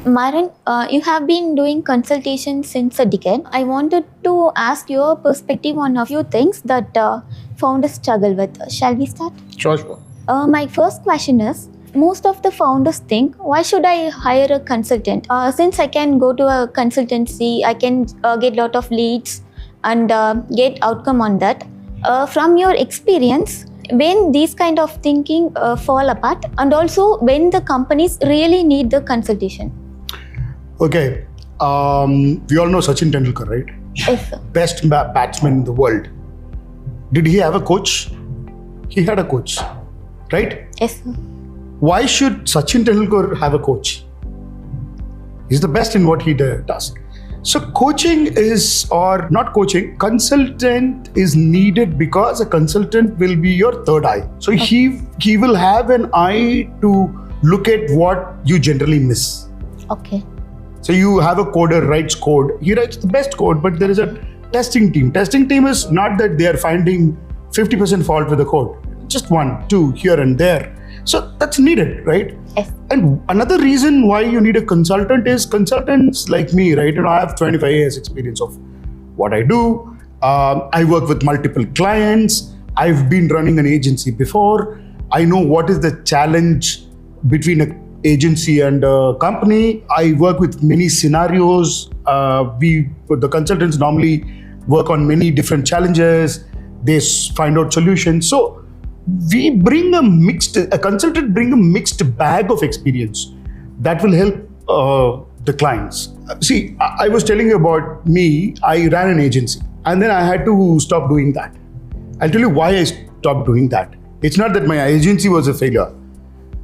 Maran, you have been doing consultation since a decade. I wanted to ask your perspective on a few things that founders struggle with. Shall we start? Sure. My first question is, most of the founders think, why should I hire a consultant? Since I can go to a consultancy, I can get a lot of leads and get outcome on that. From your experience, when these kind of thinking fall apart, and also when the companies really need the consultation. Okay. We all know Sachin Tendulkar, right? Yes, sir. Best batsman in the world. Did he have a coach? He had a coach, right? Yes, sir. Why should Sachin Tendulkar have a coach? He's the best in what he does. So coaching is, or not coaching, consultant is needed because a consultant will be your third eye. So he will have an eye to look at what you generally miss. Okay. So you have a coder writes code. He writes the best code, but there is a testing team. Testing team is not that they are finding 50% fault with the code. Just 1, 2 here and there. So that's needed, right? Yes. And another reason why you need a consultant is consultants like me, right? I have 25 years experience of what I do. I work with multiple clients. I've been running an agency before. I know what is the challenge between an agency and a company. I work with many scenarios. The consultants normally work on many different challenges. They find out solutions. So we bring a consultant bring a mixed bag of experience that will help the clients. See, I was telling you about me. I ran an agency and then I had to stop doing that. I'll tell you why I stopped doing that. It's not that my agency was a failure.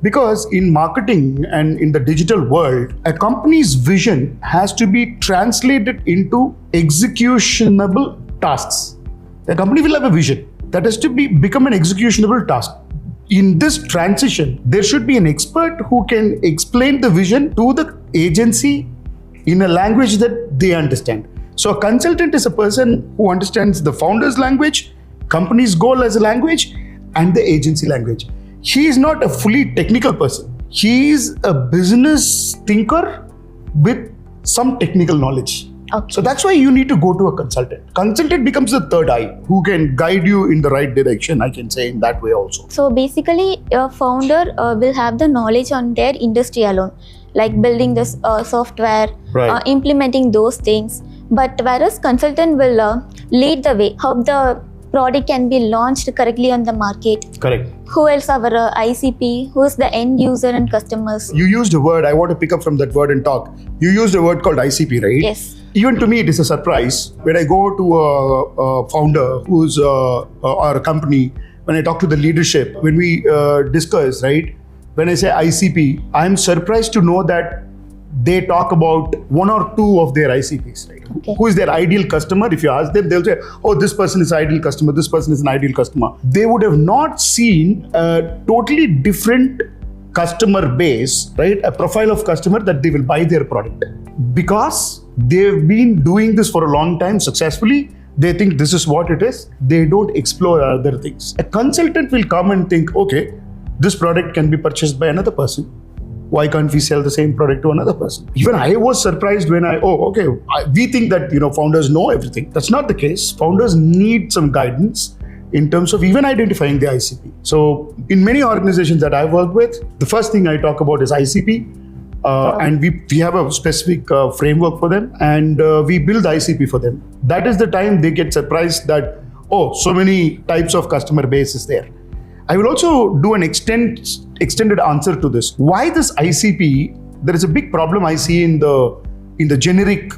Because in marketing and in the digital world, a company's vision has to be translated into executionable tasks. The company will have a vision that has to become an executionable task. In this transition, there should be an expert who can explain the vision to the agency in a language that they understand. So a consultant is a person who understands the founder's language, company's goal as a language, and the agency language. He is not a fully technical person. He is a business thinker with some technical knowledge. Okay. So that's why you need to go to a consultant. Consultant becomes the third eye who can guide you in the right direction, I can say in that way also. So basically, a founder will have the knowledge on their industry alone, like building this software, Right. implementing those things. But whereas consultant will lead the way, how the product can be launched correctly on the market. Correct. Who else our ICP? Who is the end user and customers? You used a word, I want to pick up from that word and talk. You used a word called ICP, right? Yes. Even to me, it is a surprise when I go to a founder who's or a company, when I talk to the leadership, when we discuss, right? When I say ICP, I'm surprised to know that they talk about 1 or 2 of their ICPs, right? Okay. Who is their ideal customer? If you ask them, they'll say, oh, this person is ideal customer, this person is an ideal customer. They would have not seen a totally different customer base, right? A profile of customer that they will buy their product. Because they've been doing this for a long time successfully, they think this is what it is. They don't explore other things. A consultant will come and think, okay, this product can be purchased by another person. Why can't we sell the same product to another person? Even I was surprised when we think that founders know everything. That's not the case. Founders need some guidance in terms of even identifying the ICP. So in many organizations that I've worked with, the first thing I talk about is ICP. And we have a specific framework for them, and we build ICP for them. That is the time they get surprised that, so many types of customer base is there. I will also do an extended answer to this. Why this ICP? There is a big problem I see in the generic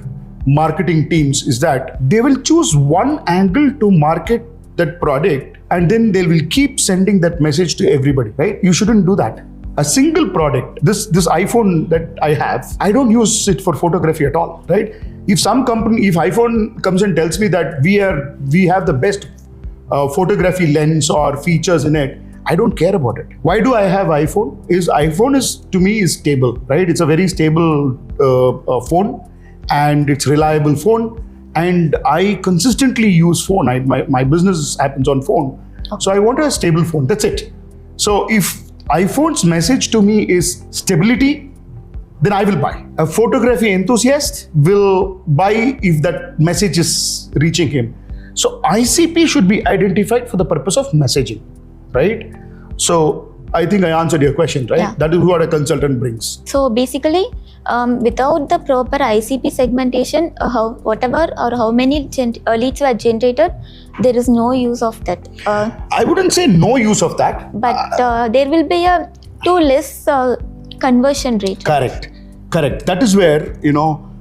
marketing teams is that they will choose one angle to market that product, and then they will keep sending that message to everybody, right? You shouldn't do that. A single product, this iPhone that I have, I don't use it for photography at all, right? If iPhone comes and tells me that we have the best photography lens or features in it, I don't care about it. Why do I have iPhone? iPhone is to me is stable, right? It's a very stable phone, and it's reliable phone, and I consistently use phone. My business happens on phone, so I want a stable phone. That's it. So if iPhone's message to me is stability, then I will buy. A photography enthusiast will buy if that message is reaching him. So ICP should be identified for the purpose of messaging, right? So I think I answered your question, right? Yeah. That is what a consultant brings. So basically, without the proper ICP segmentation, how many leads were generated, there is no use of that. I wouldn't say no use of that. But there will be a too less conversion rate. Correct. That is where,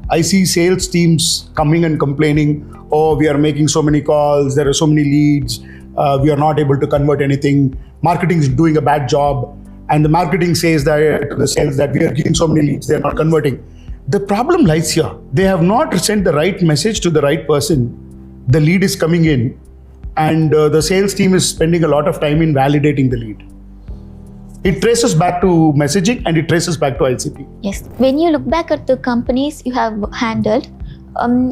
I see sales teams coming and complaining, oh, we are making so many calls, there are so many leads, we are not able to convert anything, marketing is doing a bad job, and the marketing says that to the sales that we are getting so many leads, they are not converting. The problem lies here. They have not sent the right message to the right person. The lead is coming in, and the sales team is spending a lot of time in validating the lead. It traces back to messaging and it traces back to ICP. Yes. When you look back at the companies you have handled,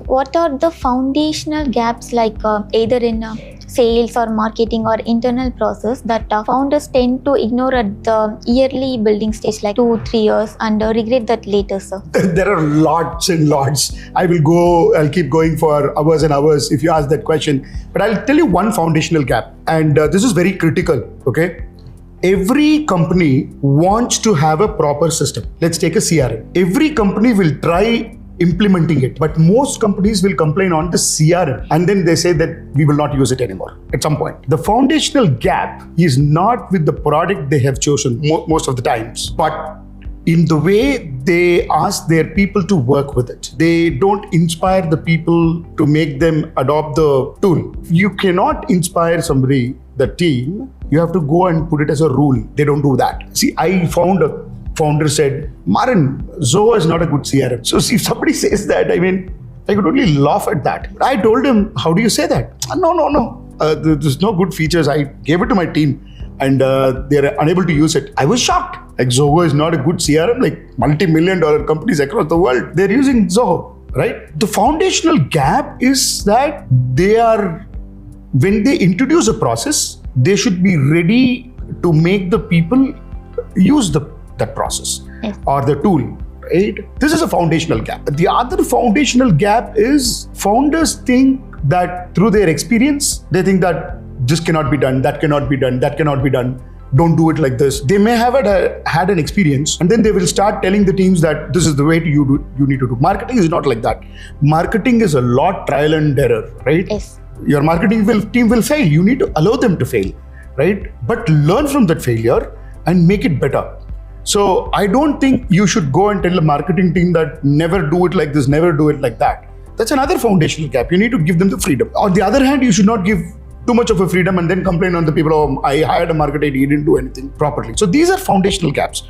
what are the foundational gaps, like either in sales or marketing or internal process, that founders tend to ignore at the yearly building stage, like 2-3 years, and regret that later, sir? There are lots and lots. I'll keep going for hours and hours if you ask that question. But I'll tell you one foundational gap. And this is very critical, okay? Every company wants to have a proper system. Let's take a CRM. Every company will try implementing it, but most companies will complain on the CRM and then they say that we will not use it anymore at some point. The foundational gap is not with the product they have chosen most of the times, but in the way they ask their people to work with it. They don't inspire the people to make them adopt the tool. You cannot inspire somebody, the team, you have to go and put it as a rule. They don't do that. See, I found a founder said, Maran, Zoho is not a good CRM. So if somebody says that, I could only laugh at that. I told him, how do you say that? No. There's no good features. I gave it to my team and they're unable to use it. I was shocked. Like, Zoho is not a good CRM. Like, multi-million-dollar companies across the world, they're using Zoho, right? The foundational gap is that when they introduce a process, they should be ready to make the people use that process or the tool, right? This is a foundational gap. The other foundational gap is founders think that through their experience, they think that this cannot be done, that cannot be done, that cannot be done. Don't do it like this. They may have had an experience and then they will start telling the teams that this is the way you need to do. Marketing is not like that. Marketing is a lot trial and error, right? Yes. Your marketing team will fail. You need to allow them to fail, right? But learn from that failure and make it better. So I don't think you should go and tell a marketing team that never do it like this, never do it like that. That's another foundational gap. You need to give them the freedom. On the other hand, you should not give too much of a freedom and then complain on the people, oh, I hired a marketer, he didn't do anything properly. So these are foundational gaps.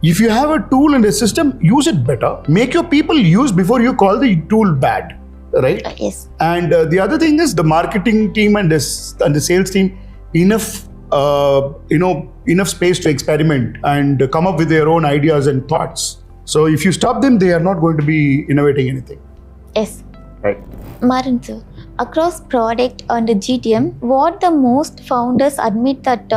If you have a tool and a system, use it better. Make your people use before you call the tool bad, right? Yes. And the other thing is the marketing team and the sales team, enough space to experiment and come up with their own ideas and thoughts. So if you stop them, they are not going to be innovating anything. Yes. Right. Maran sir, across product and GTM, what the most founders admit that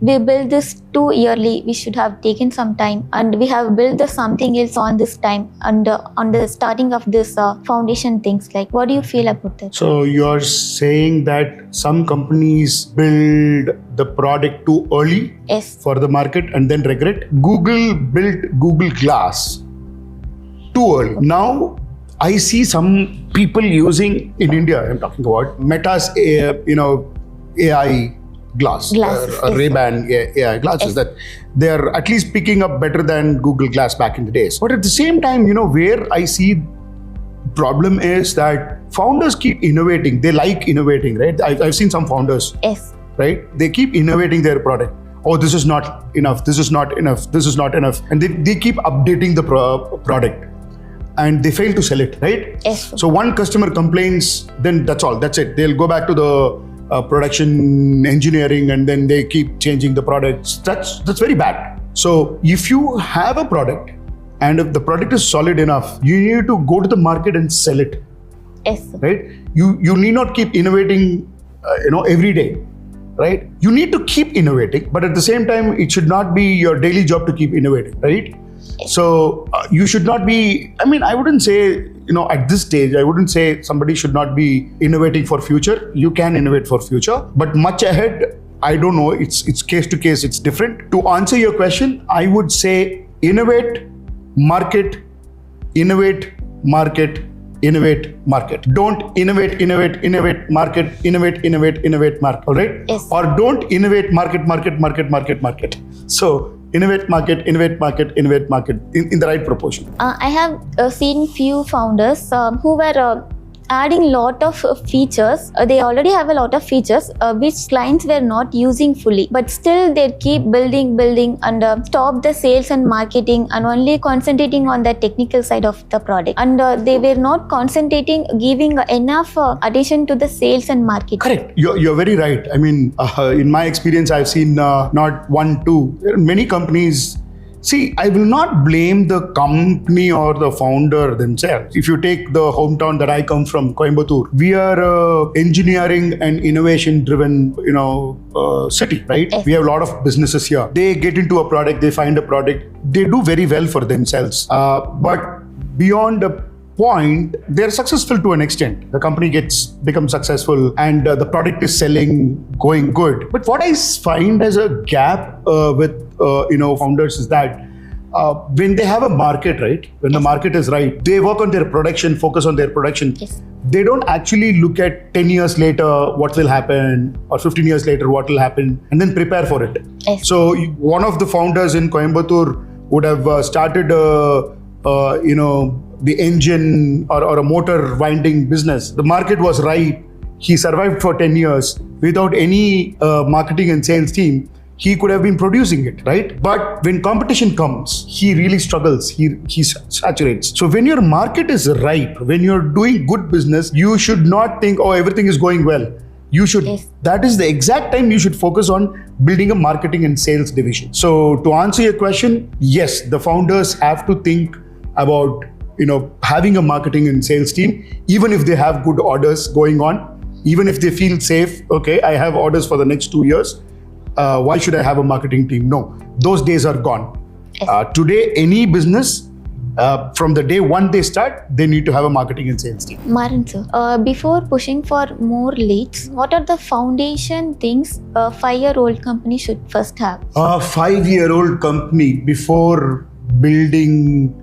we build this too early, we should have taken some time, and we have built something else on this time and on the starting of this foundation things. Like, what do you feel about that? So you're saying that some companies build the product too early for the market and then regret. Google built Google Glass too early. Now I see some people using, in India, I'm talking about Meta's AI glasses, Ray-Ban AI glasses, that they're at least picking up better than Google Glass back in the days. But at the same time, where I see problem is that founders keep innovating. They like innovating, right? I've seen some founders, right? They keep innovating their product. Oh, this is not enough. This is not enough. This is not enough. And they keep updating the product. And they fail to sell it, right? So one customer complains, then that's all. That's it. They'll go back to the production engineering and then they keep changing the products. That's very bad. So if you have a product and if the product is solid enough, you need to go to the market and sell it. Right? You need not keep innovating, every day, right? You need to keep innovating, but at the same time, it should not be your daily job to keep innovating, right? So you should not be, I mean, I wouldn't say, at this stage, I wouldn't say somebody should not be innovating for future. You can innovate for future, but much ahead, I don't know. It's case to case, it's different. To answer your question, I would say innovate, market, innovate, market, innovate, market. Don't innovate, market, innovate, market. All right? Yes. Or don't innovate, market. So innovate, market, innovate, market in the right proportion. I have seen few founders who were adding lot of features. They already have a lot of features which clients were not using fully, but still they keep building and stop the sales and marketing and only concentrating on the technical side of the product, and they were not concentrating, giving enough attention to the sales and marketing. Correct. You're very right. I mean, in my experience, I've seen not one, two. There are many companies. See, I will not blame the company or the founder themselves. If you take the hometown that I come from, Coimbatore, we are a engineering and innovation driven, city, right? Yes. We have a lot of businesses here. They get into a product, they find a product, they do very well for themselves. But beyond a point, they're successful to an extent. The company becomes successful and the product is selling, going good. But what I find as a gap with founders is that when they have a market, right? When the market is right, they work on their production, focus on their production. Yes. They don't actually look at 10 years later what will happen or 15 years later what will happen and then prepare for it. Yes. So one of the founders in Coimbatore would have started the engine or a motor winding business. The market was right. He survived for 10 years without any marketing and sales team. He could have been producing it, right? But when competition comes, he really struggles. He saturates. So when your market is ripe, when you're doing good business, you should not think, oh, everything is going well. You should, Yes. That is the exact time you should focus on building a marketing and sales division. So to answer your question, yes, the founders have to think about, having a marketing and sales team, even if they have good orders going on, even if they feel safe, okay, I have orders for the next 2 years. Why should I have a marketing team? No, those days are gone. Yes. Today, any business, from the day one they start, they need to have a marketing and sales team. Maran sir, before pushing for more leads, what are the foundation things a 5-year-old company should first have? A 5-year-old company, before building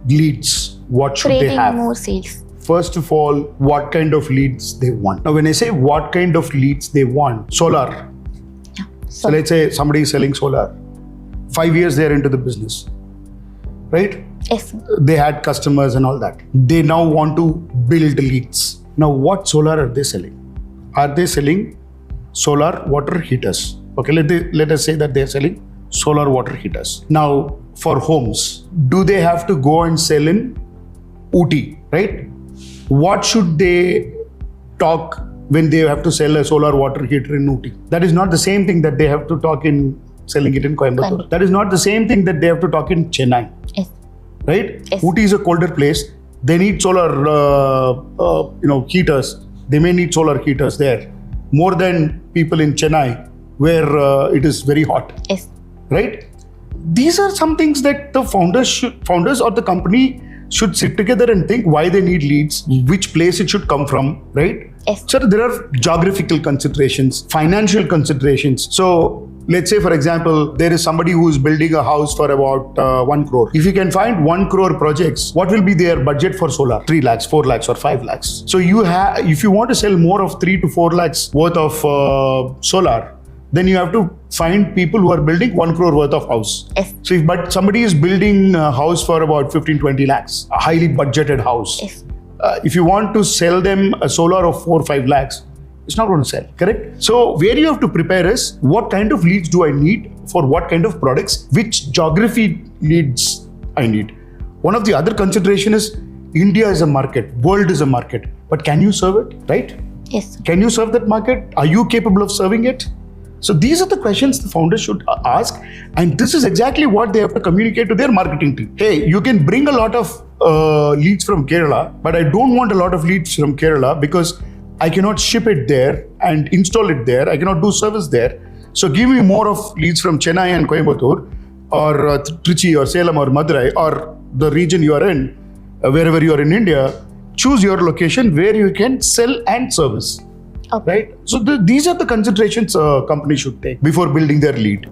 leads, what should they Creating have? more sales. First of all, what kind of leads they want. Now, when I say what kind of leads they want, solar. Yeah. So let's say somebody is selling solar. 5 years they're into the business, right? Yes. Sir. They had customers and all that. They now want to build leads. Now, what solar are they selling? Are they selling solar water heaters? Okay, let us say that they're selling solar water heaters. Now, for homes, do they have to go and sell in Ooty, right? What should they talk when they have to sell a solar water heater in Ooty? That is not the same thing that they have to talk in selling it in Coimbatore. That is not the same thing that they have to talk in Chennai, Yes. right? Yes. Ooty is a colder place. They need solar, heaters. They may need solar heaters there more than people in Chennai, where it is very hot, Yes. right? These are some things that the founders or the company should sit together and think why they need leads, which place it should come from, right? Yes. So there are geographical considerations, financial considerations. So let's say, for example, there is somebody who is building a house for about 1 crore. If you can find 1 crore projects, what will be their budget for solar? 3 lakhs, 4 lakhs or 5 lakhs. So if you want to sell more of 3 to 4 lakhs worth of solar, then you have to find people who are building 1 crore worth of house. Yes. So but somebody is building a house for about 15-20 lakhs, a highly budgeted house. Yes. If you want to sell them a solar of 4-5 lakhs, it's not going to sell, correct? So where you have to prepare is, what kind of leads do I need for what kind of products, which geography leads I need. One of the other consideration is, India is a market, world is a market, but can you serve it, right? Yes. Can you serve that market? Are you capable of serving it? So these are the questions the founders should ask, and this is exactly what they have to communicate to their marketing team. Hey, you can bring a lot of leads from Kerala, but I don't want a lot of leads from Kerala because I cannot ship it there and install it there. I cannot do service there. So give me more of leads from Chennai and Coimbatore. or Trichy or Salem or Madurai or the region you are in, wherever you are in India, choose your location where you can sell and service. Okay. Right? So these are the considerations a company should take before building their lead.